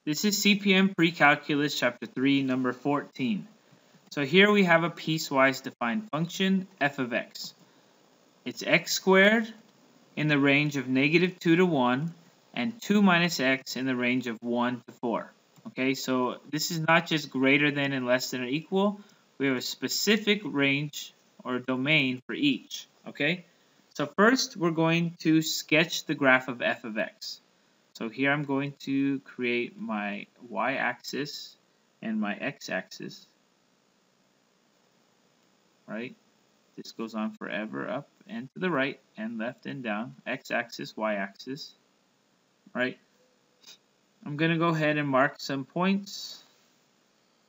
This is CPM Precalculus Chapter 3, number 14. So here we have a piecewise defined function, f of x. It's x squared in the range of -2 to 1, and 2 minus x in the range of 1 to 4. Okay, so this is not just greater than and less than or equal. We have a specific range or domain for each. Okay, so first we're going to sketch the graph of f of x. So here I'm going to create my y-axis and my x-axis, right? This goes on forever, up and to the right and left and down, x-axis, y-axis, right? I'm going to go ahead and mark some points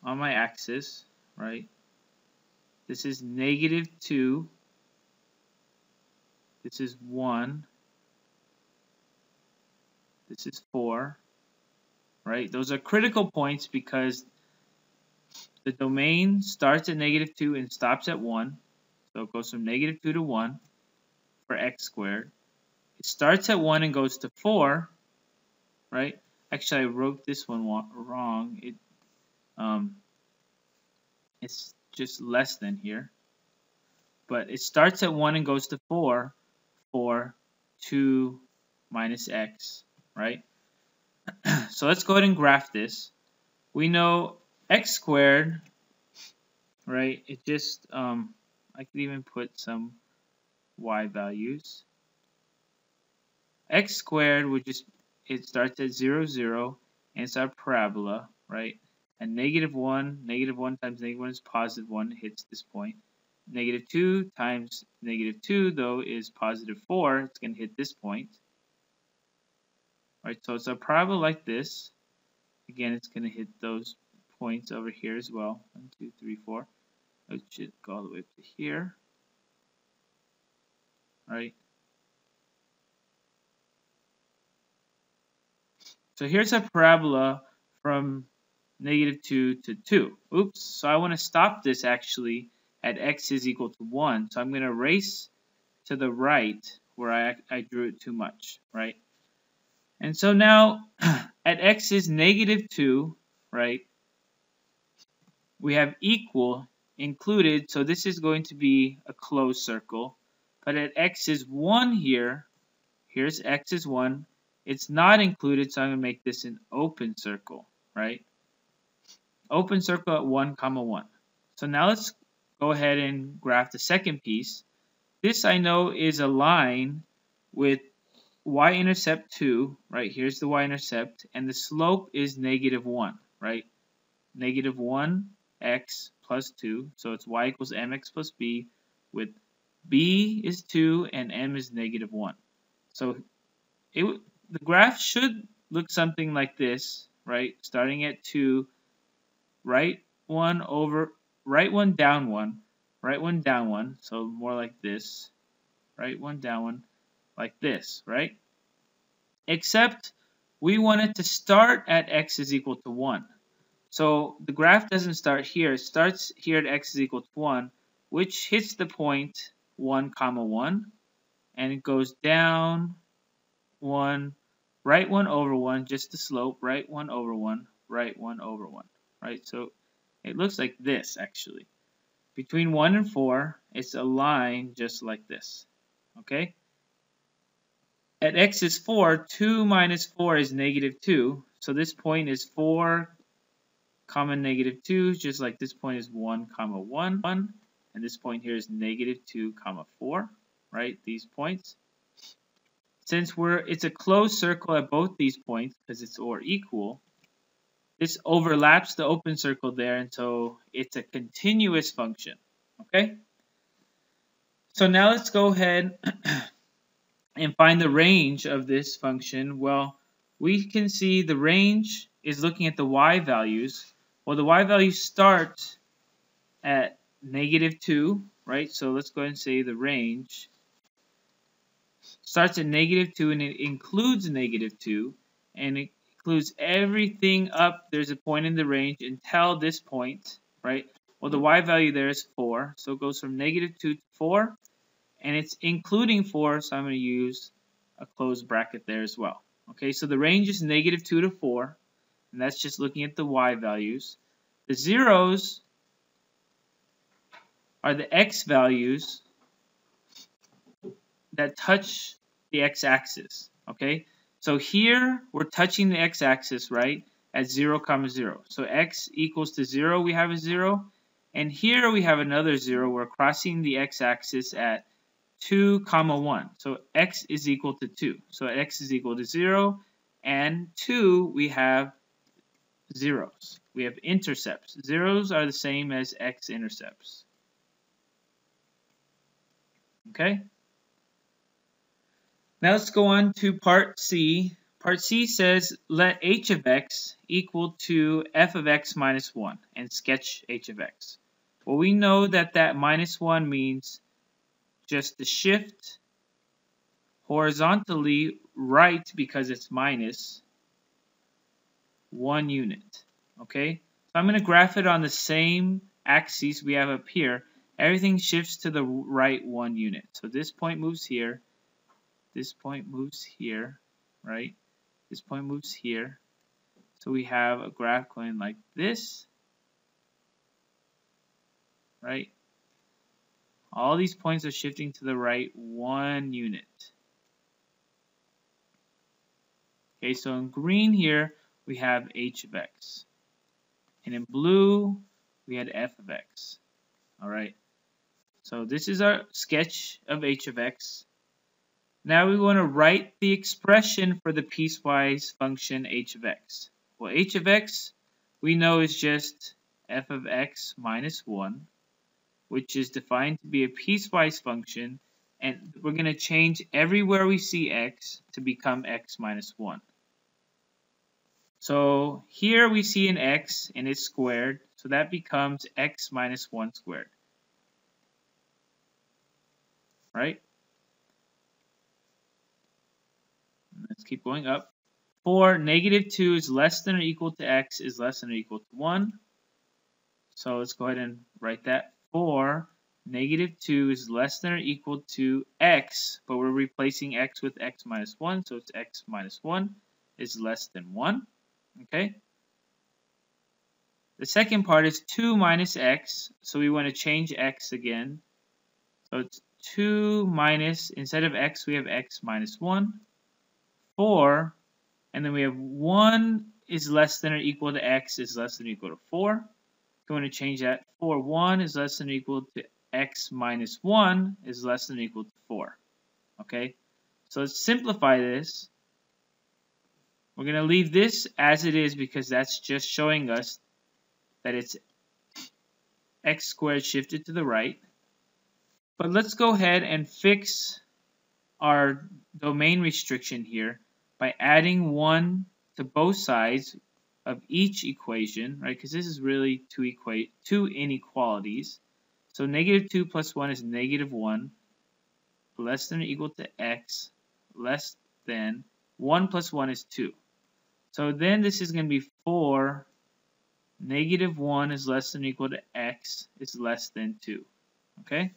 on my axis, right? This is -2, this is 1, this is 4, right? Those are critical points because the domain starts at -2 and stops at 1. So it goes from -2 to 1 for x squared. It starts at 1 and goes to 4, right? Actually, I wrote this one wrong. It's just less than here. But it starts at 1 and goes to 4 for 2 minus x, right? So let's go ahead and graph this. We know x squared, right? It just, I could even put some y values. X squared would just, it starts at 0, 0, and it's our parabola, right? And -1 times -1 is +1, hits this point. -2 times -2, though, is +4, it's going to hit this point. Right, so it's a parabola like this. Again, it's going to hit those points over here as well. 1, 2, 3, 4. It should go all the way up to here. Right. So here's a parabola from -2 to 2. Oops, so I want to stop this actually at x is equal to 1. So I'm going to erase to the right where I drew it too much, right? And so now at x is -2, right? We have equal included, so this is going to be a closed circle. But at x is 1 here, here's x is 1, it's not included, so I'm going to make this an open circle, right? Open circle at 1, 1. So now let's go ahead and graph the second piece. This I know is a line with y-intercept 2, right? Here's the y-intercept, and the slope is -1, right? -1x plus 2, so it's y equals mx plus b, with b is 2 and m is -1. So the graph should look something like this, right? Starting at 2, right one, down 1, right one, down 1, so more like this, right one, down 1, like this, right? Except we want it to start at x is equal to 1. So the graph doesn't start here. It starts here at x is equal to 1, which hits the point 1, 1, and it goes down 1, right 1 over 1, just the slope, right 1 over 1, right 1 over 1, right? So it looks like this, actually. Between 1 and 4, it's a line just like this, okay? At x is 4, 2 minus 4 is -2, so this point is 4, -2, just like this point is 1, 1, and this point here is -2, 4, right? These points. Since it's a closed circle at both these points, because it's or equal, this overlaps the open circle there, and so it's a continuous function, okay? So now let's go ahead and find the range of this function. Well, we can see the range is looking at the y values. Well, the y values start at -2, right? So let's go ahead and say the range starts at -2, and it includes -2, and it includes everything up. There's a point in the range until this point, right? Well, the y value there is 4, so it goes from -2 to 4, and it's including 4, so I'm going to use a closed bracket there as well. Okay, so the range is -2 to 4. and that's just looking at the y values. The zeros are the x values that touch the x-axis, okay? So here we're touching the x-axis, right, at 0, 0. So x equals to 0, we have a 0. And here we have another 0. We're crossing the x-axis at 2, 1. So x is equal to 2. So x is equal to 0. And 2, we have zeros. We have intercepts. Zeros are the same as x-intercepts. Okay? Now let's go on to part C. Part C says let h of x equal to f of x minus 1 and sketch h of x. Well, we know that that minus 1 means just the shift horizontally right because it's minus 1 unit. Okay? So I'm going to graph it on the same axes we have up here. Everything shifts to the right 1 unit. So this point moves here. This point moves here, right? This point moves here. So we have a graph going like this, right? All these points are shifting to the right 1 unit. Okay, so in green here, we have h of x. And in blue, we had f of x. All right. So this is our sketch of h of x. Now we want to write the expression for the piecewise function h of x. Well, h of x we know is just f of x minus 1, which is defined to be a piecewise function, and we're going to change everywhere we see x to become x minus 1. So here we see an x and it's squared, so that becomes x minus 1 squared. Right? Let's keep going up. For negative 2 is less than or equal to x is less than or equal to 1. So let's go ahead and write that. For negative 2 is less than or equal to x, but we're replacing x with x minus 1, so it's x minus 1 is less than 1. Okay? The second part is 2 minus x, so we want to change x again. So it's 2 minus, instead of x, we have x minus 1. 4, and then we have 1 is less than or equal to x is less than or equal to 4. So we want to change that. 4, 1 is less than or equal to x minus 1 is less than or equal to 4. Okay? So let's simplify this. We're going to leave this as it is because that's just showing us that it's x squared shifted to the right. But let's go ahead and fix our domain restriction here by adding 1 to both sides of each equation, right? Because this is really two inequalities. So negative 2 plus 1 is negative 1, less than or equal to x, less than 1 plus 1 is 2. So then this is going to be 4, negative 1 is less than or equal to x is less than 2. Okay?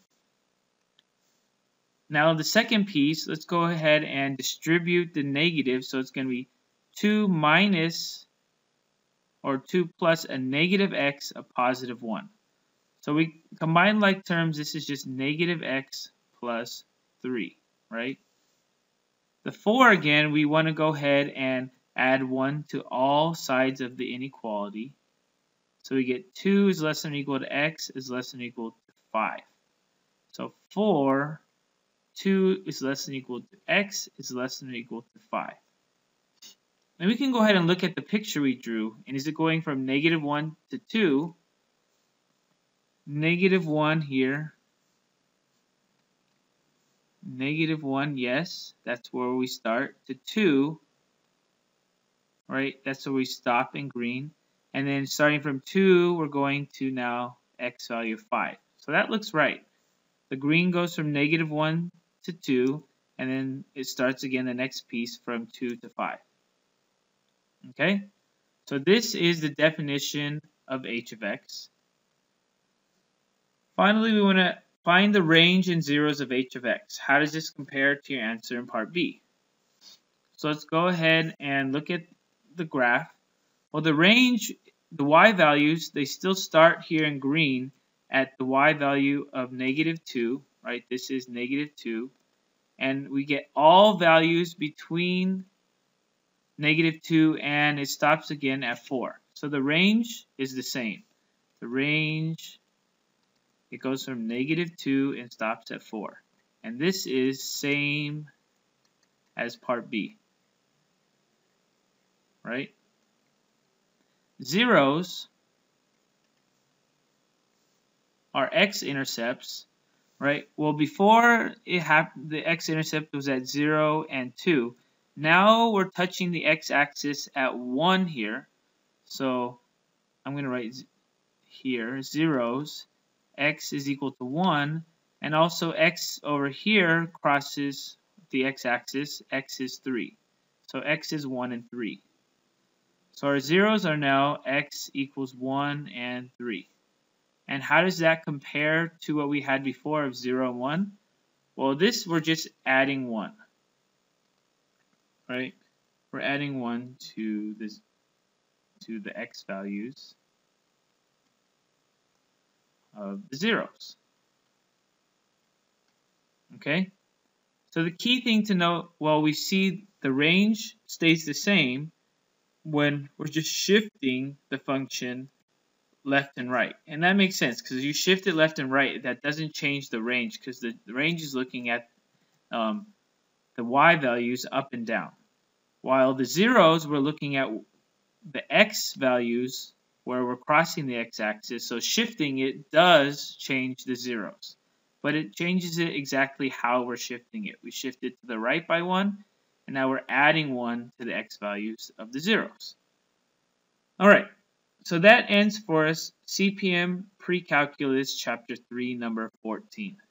Now the second piece, let's go ahead and distribute the negative. So it's going to be 2 minus, or 2 plus a negative x, a positive 1. So we combine like terms, this is just negative x plus 3, right? The 4 again, we want to go ahead and add 1 to all sides of the inequality. So we get 2 is less than or equal to x is less than or equal to 5. So 4, 2 is less than or equal to x is less than or equal to 5. And we can go ahead and look at the picture we drew. And is it going from negative 1 to 2? Negative 1 here. Negative 1, yes, that's where we start. To 2, right, that's where we stop in green. And then starting from 2, we're going to now x value of 5. So that looks right. The green goes from negative 1 to 2, and then it starts again the next piece from 2 to 5. Okay? So this is the definition of h of x. Finally, we want to find the range in zeros of h of x. How does this compare to your answer in part B? So let's go ahead and look at the graph. Well, the range, the y values, they still start here in green at the y value of -2, right? This is -2. And we get all values between -2 and it stops again at 4. So the range is the same. The range, it goes from -2 and stops at 4. And this is same as part B, right? Zeros are x-intercepts, right? Well, before it happened, the x-intercept was at 0 and 2. Now we're touching the x-axis at 1 here. So I'm going to write here zeros, x is equal to 1, and also x over here crosses the x-axis, x is 3. So x is 1 and 3. So our zeros are now x equals 1 and 3. And how does that compare to what we had before of 0 and 1? Well, this we're just adding 1, right? We're adding 1 to this, to the x values of the zeros. Okay? So the key thing to note, well, we see the range stays the same when we're just shifting the function left and right. And that makes sense because you shift it left and right, that doesn't change the range because the range is looking at the y values up and down. While the zeros, we're looking at the x values where we're crossing the x-axis, so shifting it does change the zeros. But it changes it exactly how we're shifting it. We shift it to the right by 1, and now we're adding 1 to the x values of the zeros. Alright, so that ends for us CPM Precalculus Chapter 3, number 14.